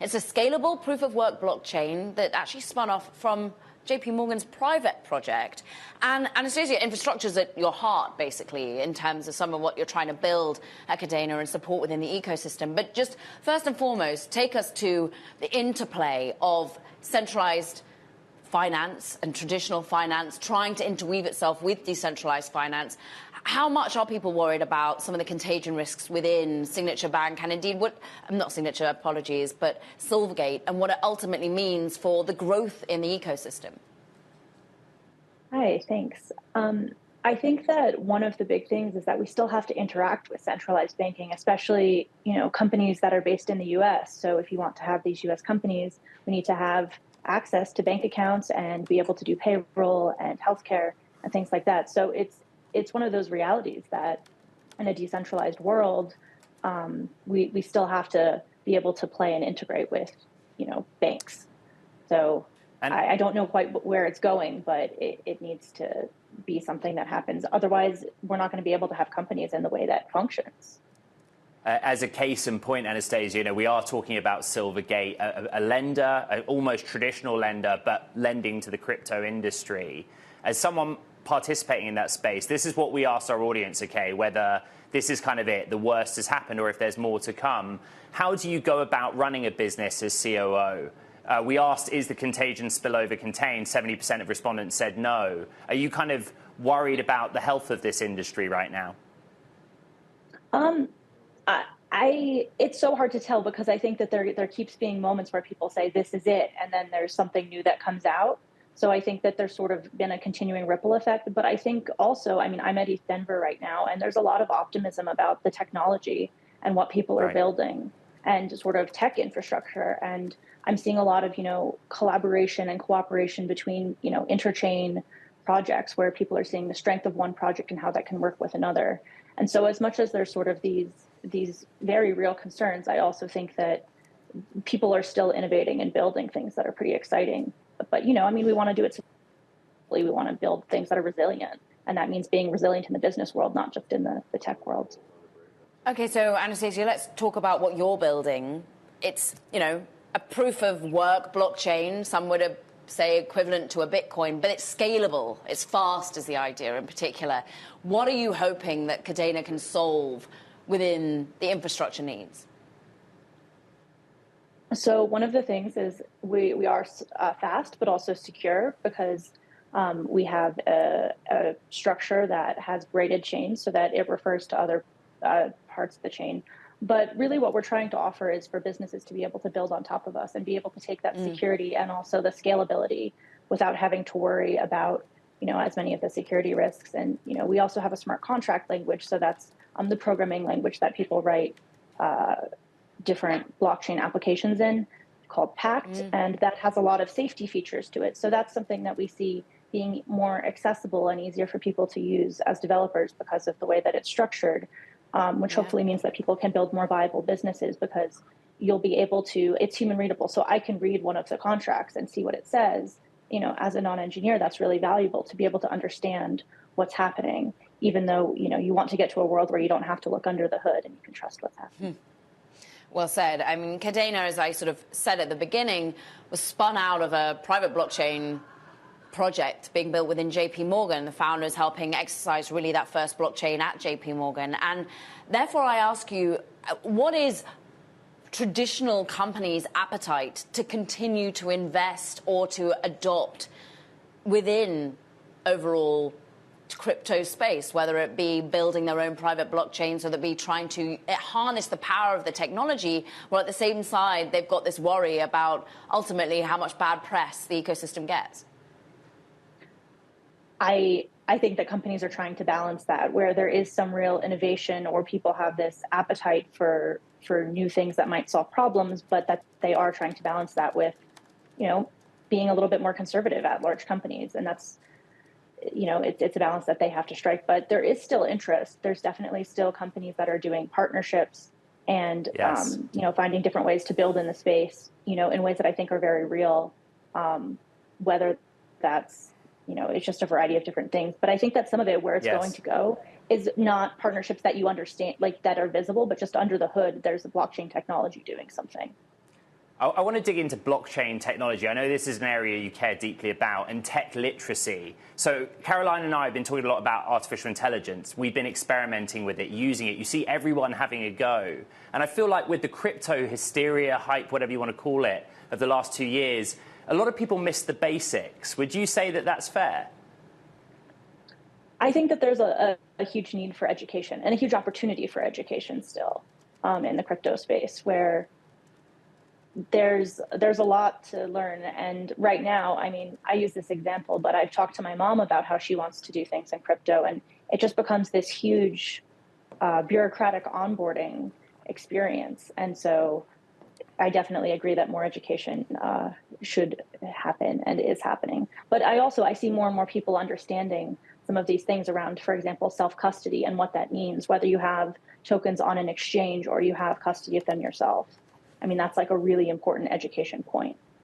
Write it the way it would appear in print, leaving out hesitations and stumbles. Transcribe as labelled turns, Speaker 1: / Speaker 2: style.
Speaker 1: It's a scalable proof-of-work blockchain that actually spun off from JP Morgan's private project. And Anastasia, infrastructure is at your heart, basically, in terms of some of what you're trying to build at Cadena and support within the ecosystem. But just first and foremost, take us to the interplay of centralized finance and traditional finance trying to interweave itself with decentralized finance. How much are people worried about some of the contagion risks within Signature Bank and indeed not Signature, apologies, but Silvergate, and what it ultimately means for the growth in the ecosystem?
Speaker 2: Hi, thanks. I think that one of the big things is that we still have to interact with centralized banking, especially, companies that are based in the US. So if you want to have these US companies, we need to have access to bank accounts and be able to do payroll and healthcare and things like that. So it's one of those realities that in a decentralized world, we still have to be able to play and integrate with, banks. So I don't know quite where it's going, but it needs to be something that happens. Otherwise, we're not going to be able to have companies in the way that functions.
Speaker 3: As a case in point, Anastasia, we are talking about Silvergate, a lender, an almost traditional lender, but lending to the crypto industry. As someone participating in that space, this is what we asked our audience, okay, whether this is kind of it, the worst has happened, or if there's more to come. How do you go about running a business as COO? We asked, is the contagion spillover contained? 70% of respondents said no. Are you kind of worried about the health of this industry right now?
Speaker 2: It's so hard to tell because I think that there keeps being moments where people say this is it, and then there's something new that comes out. So I think that there's sort of been a continuing ripple effect. But I think also, I'm at East Denver right now, and there's a lot of optimism about the technology and what people are building and sort of tech infrastructure. And I'm seeing a lot of, collaboration and cooperation between, interchain projects where people are seeing the strength of one project and how that can work with another. And so as much as there's sort of these very real concerns, I also think that people are still innovating and building things that are pretty exciting. But, we want to do it sustainably. We want to build things that are resilient. And that means being resilient in the business world, not just in the tech world.
Speaker 1: Okay, so Anastasia, let's talk about what you're building. It's, a proof of work blockchain. Some would say equivalent to a Bitcoin, but it's scalable. It's fast is the idea in particular. What are you hoping that Cadena can solve within the infrastructure needs?
Speaker 2: So one of the things is we are fast, but also secure because we have a structure that has braided chains so that it refers to other parts of the chain. But really what we're trying to offer is for businesses to be able to build on top of us and be able to take that security and also the scalability without having to worry about, as many of the security risks. And, we also have a smart contract language. So that's the programming language that people write different blockchain applications in, called Pact. And that has a lot of safety features to it. So that's something that we see being more accessible and easier for people to use as developers because of the way that it's structured. Which hopefully means that people can build more viable businesses because you'll be able to, it's human readable. So I can read one of the contracts and see what it says. As a non-engineer, that's really valuable to be able to understand what's happening, even though, you want to get to a world where you don't have to look under the hood and you can trust what's happening.
Speaker 1: Well said. Cadena, as I sort of said at the beginning, was spun out of a private blockchain project being built within JP Morgan, the founders helping exercise really that first blockchain at JP Morgan. And therefore I ask you, what is traditional companies' appetite to continue to invest or to adopt within overall crypto space, whether it be building their own private blockchains or that be trying to harness the power of the technology, while at the same side they've got this worry about ultimately how much bad press the ecosystem gets?
Speaker 2: I think that companies are trying to balance that, where there is some real innovation or people have this appetite for new things that might solve problems, but that they are trying to balance that with, being a little bit more conservative at large companies. And that's, it's a balance that they have to strike. But there is still interest. There's definitely still companies that are doing partnerships and, finding different ways to build in the space, in ways that I think are very real, whether that's, it's just a variety of different things. But I think that some of it, where it's going to go, is not partnerships that you understand, like that are visible, but just under the hood, there's a blockchain technology doing something.
Speaker 3: I want to dig into blockchain technology. I know this is an area you care deeply about, and tech literacy. So Caroline and I have been talking a lot about artificial intelligence. We've been experimenting with it, using it. You see everyone having a go. And I feel like with the crypto hysteria, hype, whatever you want to call it, of the last 2 years, a lot of people miss the basics. Would you say that that's fair?
Speaker 2: I think that there's a huge need for education and a huge opportunity for education still in the crypto space, where there's a lot to learn. And right now, I mean, I use this example, but I've talked to my mom about how she wants to do things in crypto, and it just becomes this huge bureaucratic onboarding experience. And so I definitely agree that more education should happen and is happening. But I see more and more people understanding some of these things around, for example, self-custody and what that means, whether you have tokens on an exchange or you have custody of them yourself. I mean, that's like a really important education point.